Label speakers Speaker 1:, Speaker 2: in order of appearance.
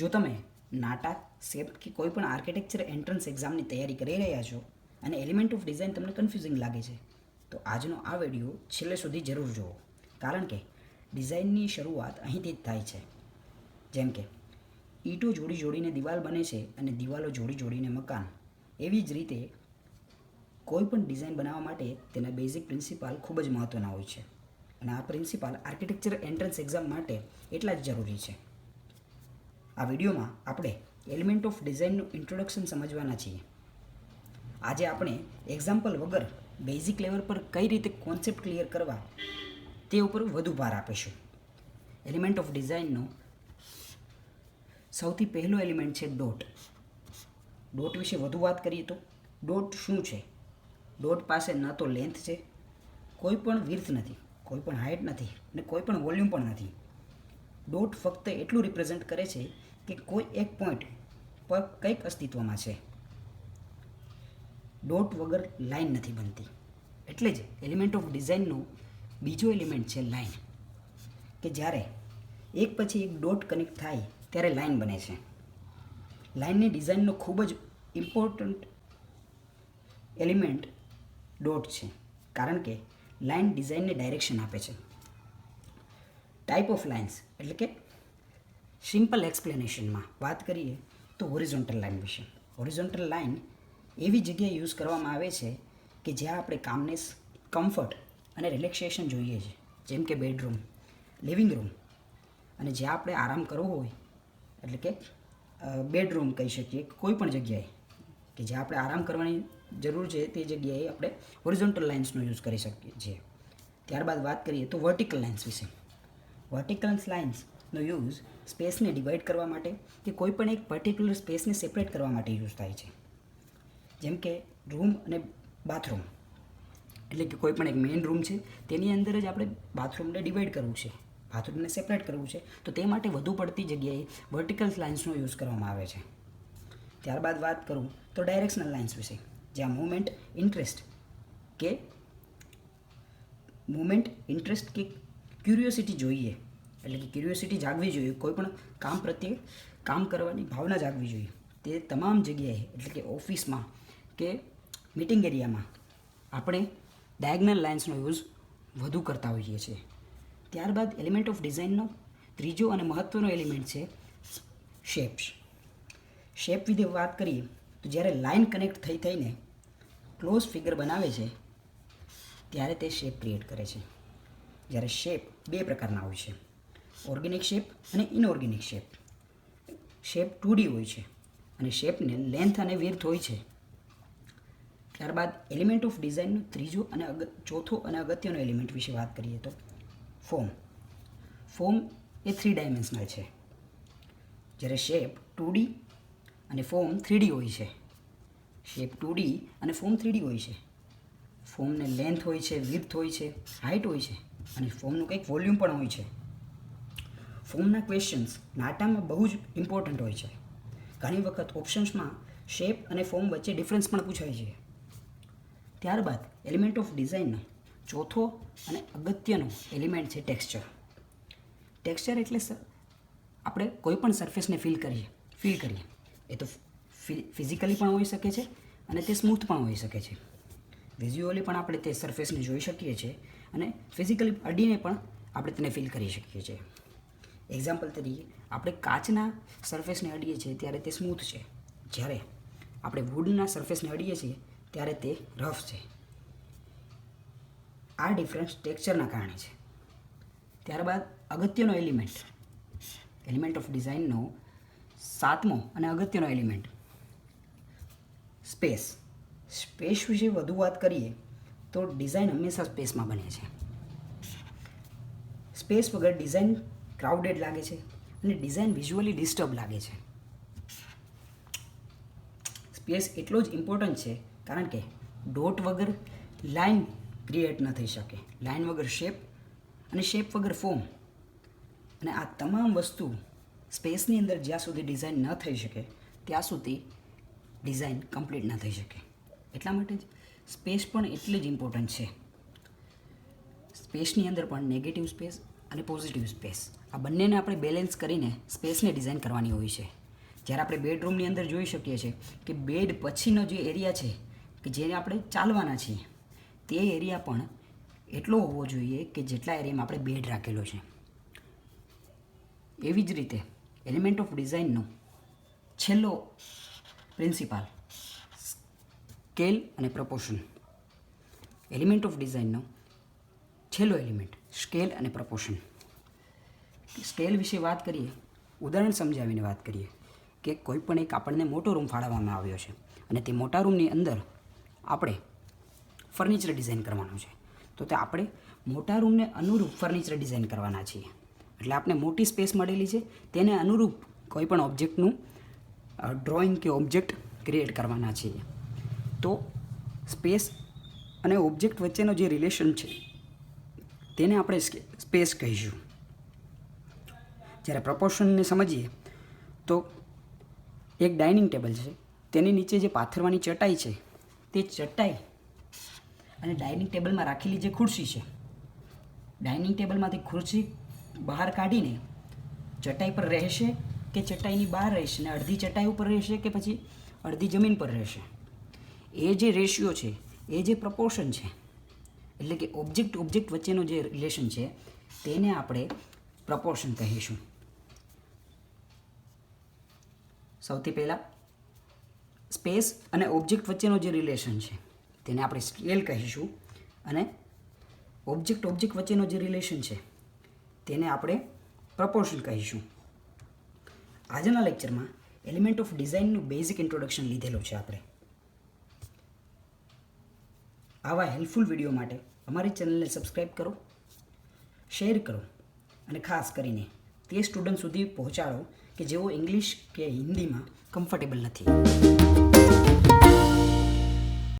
Speaker 1: જો તમે નાટા, શેપ કે કોઈ પણ આર્કિટેક્ચર એન્ટ્રન્સ એક્ઝામની તૈયારી કરી રહ્યા છો અને એલિમેન્ટ ઓફ ડિઝાઇન તમને કન્ફ્યુઝિંગ લાગે છે તો આજનો આ વિડીયો છેલ્લે સુધી જરૂર જુઓ, કારણ કે ડિઝાઇનની શરૂઆત અહીંથી જ થાય છે. જેમ કે ઈંટો જોડી જોડીને દિવાલ બને છે અને દિવાલો જોડી જોડીને મકાન, એવી જ રીતે કોઈ પણ ડિઝાઇન બનાવવા માટે તેના બેઝિક પ્રિન્સિપાલ ખૂબ જ મહત્ત્વના હોય છે અને આ પ્રિન્સિપાલ આર્કિટેક્ચર એન્ટ્રન્સ એક્ઝામ માટે એટલા જ જરૂરી છે. આ વિડીયોમાં આપણે એલિમેન્ટ ઓફ ડિઝાઇનનું ઇન્ટ્રોડક્શન સમજવાના છીએ. આજે આપણે એક્ઝામ્પલ વગર બેઝિક લેવલ પર કઈ રીતે કોન્સેપ્ટ ક્લિયર કરવા તે ઉપર વધુ ભાર આપીશું. એલિમેન્ટ ઓફ ડિઝાઇનનો સૌથી પહેલો એલિમેન્ટ છે ડોટ. ડોટ વિશે વધુ વાત કરીએ તો ડોટ શું છે? ડોટ પાસે ન તો લેન્થ છે, કોઈ પણ વિડ્થ નથી, કોઈ પણ હાઇટ નથી અને કોઈ પણ વોલ્યુમ પણ નથી. ડોટ ફક્ત એટલું રિપ્રેઝેન્ટ કરે છે કે કોઈ એક પોઈન્ટ પર કંઈક અસ્તિત્વમાં છે. ડોટ વગર લાઈન નથી બનતી. એટલે જ એલિમેન્ટ ઓફ ડિઝાઇનનો બીજો એલિમેન્ટ છે લાઈન, કે જ્યારે એક પછી એક ડોટ કનેક્ટ થાય ત્યારે લાઈન બને છે. લાઈનની ડિઝાઇનનો ખૂબ જ ઇમ્પોર્ટન્ટ એલિમેન્ટ ડોટ છે, કારણ કે લાઈન ડિઝાઇનને ડાયરેક્શન આપે છે. ટાઈપ ઓફ લાઇન્સ એટલે કે સિમ્પલ એક્સપ્લેનેશનમાં વાત કરીએ તો હોરિઝોન્ટલ લાઇન વિશે. હોરિઝોન્ટલ લાઇન એવી જગ્યાએ યુઝ કરવામાં આવે છે કે જ્યાં આપણે કામનેસ, કમ્ફર્ટ અને રિલેક્સેશન જોઈએ છે, જેમ કે બેડરૂમ, લિવિંગ રૂમ, અને જ્યાં આપણે આરામ કરવો હોય એટલે કે બેડરૂમ કહી શકીએ, કોઈ પણ જગ્યાએ કે જ્યાં આપણે આરામ કરવાની જરૂર છે તે જગ્યાએ આપણે હોરિઝોન્ટલ લાઇન્સનો યુઝ કરી શકીએ છીએ. ત્યારબાદ વાત કરીએ તો વર્ટિકલ લાઇન્સ વિશે. વર્ટિકલ લાઇન્સનો યુઝ સ્પેસને ડિવાઈડ કરવા માટે કે કોઈ પણ એક પર્ટિક્યુલર સ્પેસને સેપરેટ કરવા માટે યુઝ થાય છે. જેમ કે રૂમ અને બાથરૂમ, એટલે કે કોઈ પણ એક મેઇન રૂમ છે તેની અંદર જ આપણે બાથરૂમને ડિવાઈડ કરવું છે, બાથરૂમને સેપરેટ કરવું છે, તો તે માટે વધુ પડતી જગ્યાએ વર્ટિકલ લાઇન્સનો યુઝ કરવામાં આવે છે. ત્યારબાદ વાત કરું તો ડાયરેક્શનલ લાઇન્સ વિશે, જ્યાં મૂવમેન્ટ, ઇન્ટરેસ્ટ કે ક્યુરિયોસિટી જોઈએ, એટલે કે ક્યુરિયોસિટી જાગવી જોઈએ, કોઈ પણ કામ પ્રત્યે કામ કરવાની ભાવના જાગવી જોઈએ. તે તમામ જગ્યાએ એટલે કે ઓફિસમાં કે મીટિંગ એરિયામાં આપણે ડાયગનલ લાઇન્સનો યુઝ વધુ કરતા હોઈએ છીએ. ત્યારબાદ એલિમેન્ટ ઓફ ડિઝાઇનનો ત્રીજો અને મહત્ત્વનો એલિમેન્ટ છે શેપ્સ. શેપ વિશે વાત કરીએ તો જ્યારે લાઇન કનેક્ટ થઈને ક્લોઝ ફિગર બનાવે છે ત્યારે તે શેપ ક્રિએટ કરે છે. જ્યારે શેપ બે પ્રકારના હોય છે, ઓર્ગેનિક શેપ અને ઇનઓર્ગેનિક શેપ. શેપ 2D હોય છે અને શેપને લેન્થ અને વિડ્થ હોય છે. ત્યારબાદ એલિમેન્ટ ઓફ ડિઝાઇનનો ત્રીજો અને ચોથો અને અગત્યનો એલિમેન્ટ વિશે વાત કરીએ તો ફોર્મ. ફોર્મ એ 3 ડાયમેન્શનલ છે, જ્યારે શેપ 2D અને ફોર્મ 3D હોય છે. શેપ 2D અને ફોર્મ 3D હોય છે. ફોર્મને લેન્થ હોય છે, વિડ્થ હોય છે, હાઇટ હોય છે અને ફોર્મનું કંઈક વોલ્યુમ પણ હોય છે. ફોર્મના ક્વેશ્ચન્સ નાટામાં બહુ જ ઇમ્પોર્ટન્ટ હોય છે. ઘણી વખત ઓપ્શન્સમાં શેપ અને ફોર્મ વચ્ચે ડિફરન્સ પણ પૂછાય છે. ત્યારબાદ એલિમેન્ટ ઓફ ડિઝાઇનનો ચોથો અને અગત્યનો એલિમેન્ટ છે ટેક્સચર. ટેક્સચર એટલે આપણે કોઈ પણ સરફેસને ફીલ કરીએ. એ તો ફિઝિકલી પણ હોઈ શકે છે અને તે સ્મૂથ પણ હોઈ શકે છે. વિઝ્યુઅલી પણ આપણે તે સરફેસને જોઈ શકીએ છીએ અને ફિઝિકલી અડીને પણ આપણે તેને ફીલ કરી શકીએ છીએ. એક્ઝામ્પલ તરીકે આપણે કાચના સરફેસને અડીએ છીએ ત્યારે તે સ્મૂથ છે, જ્યારે આપણે વુડના સરફેસને અડીએ છીએ ત્યારે તે રફ છે. આ ડિફરન્સ ટેક્સચરના કારણે છે. ત્યારબાદ અગત્યનો એલિમેન્ટ ઓફ ડિઝાઇનનો સાતમો અને અગત્યનો એલિમેન્ટ સ્પેસ. સ્પેસ વિશે વધુ વાત કરીએ તો ડિઝાઇન હંમેશા સ્પેસમાં બને છે. સ્પેસ વગર ડિઝાઇન ક્રાઉડેડ લાગે છે અને ડિઝાઇન વિઝ્યુઅલી ડિસ્ટર્બ લાગે છે. સ્પેસ એટલો જ ઇમ્પોર્ટન્ટ છે કારણ કે ડોટ વગર લાઇન ક્રિએટ ન થઈ શકે, લાઇન વગર શેપ અને શેપ વગર ફોર્મ, અને આ તમામ વસ્તુ સ્પેસની અંદર જ્યાં સુધી ડિઝાઇન ન થઈ શકે ત્યાં સુધી ડિઝાઇન કમ્પ્લીટ ન થઈ શકે. એટલા માટે જ સ્પેસ પણ એટલી જ ઇમ્પોર્ટન્ટ છે. સ્પેસની અંદર પણ નેગેટિવ સ્પેસ અને પોઝિટિવ સ્પેસ આ બંનેને આપણે બેલેન્સ કરીને સ્પેસને ડિઝાઇન કરવાની હોય છે. જ્યારે આપણે બેડરૂમની અંદર જોઈ શકીએ છીએ કે બેડ પછીનો જે એરિયા છે કે જેને આપણે ચાલવાના છીએ તે એરિયા પણ એટલો હોવો જોઈએ કે જેટલા એરિયામાં આપણે બેડ રાખેલો છે. એવી જ રીતે એલિમેન્ટ ઓફ ડિઝાઇનનો છેલ્લો પ્રિન્સિપાલ સ્કેલ અને પ્રપોર્શન. એલિમેન્ટ ઓફ ડિઝાઇનનો છેલ્લો એલિમેન્ટ સ્કેલ અને પ્રપોર્શન. સ્કેલ વિશે વાત કરીએ, ઉદાહરણ સમજાવીને વાત કરીએ કે કોઈ પણ એક આપણને મોટો રૂમ ફાળવવામાં આવ્યો છે અને તે મોટા રૂમની અંદર આપણે ફર્નિચર ડિઝાઇન કરવાનું છે. તો તે આપણે મોટા રૂમને અનુરૂપ ફર્નિચર ડિઝાઇન કરવાના છીએ. એટલે આપણે મોટી સ્પેસ મળેલી છે તેને અનુરૂપ કોઈ પણ ઓબ્જેક્ટનું ડ્રોઈંગ કે ઓબ્જેક્ટ ક્રિએટ કરવાના છીએ. તો સ્પેસ અને ઓબ્જેક્ટ વચ્ચેનો જે રિલેશન છે તેને આપણે સ્પેસ કહીશું. જ્યારે પ્રપોર્શનને સમજીએ તો એક ડાઇનિંગ ટેબલ છે, તેની નીચે જે પાથરવાની ચટાઈ છે તે ચટાઈ અને ડાઇનિંગ ટેબલમાં રાખેલી જે ખુરશી છે, ડાઇનિંગ ટેબલમાંથી ખુરશી બહાર કાઢીને ચટાઈ પર રહેશે કે ચટાઈની બહાર રહેશે ને અડધી ચટાઈ ઉપર રહેશે કે પછી અડધી જમીન પર રહેશે, એ જે રેશિયો છે એ જે પ્રપોર્શન છે એટલે કે ઓબ્જેક્ટ વચ્ચેનો જે રિલેશન છે તેને આપણે પ્રપોર્શન કહીશું. સૌથી પહેલાં સ્પેસ અને ઓબ્જેક્ટ વચ્ચેનો જે રિલેશન છે તેને આપણે સ્કેલ કહીશું અને ઓબ્જેક્ટ વચ્ચેનો જે રિલેશન છે તેને આપણે પ્રપોર્શન કહીશું. આજના લેક્ચરમાં એલિમેન્ટ ઓફ ડિઝાઇનનું બેઝિક ઇન્ટ્રોડક્શન લીધેલું છે આપણે. આવા હેલ્પફુલ વિડીયો માટે અમારી ચેનલને સબસ્ક્રાઈબ કરો, શેર કરો અને ખાસ કરીને તે સ્ટુડન્ટ સુધી પહોંચાડો કે જેઓ ઇંગ્લિશ કે હિન્દીમાં કમ્ફર્ટેબલ નથી.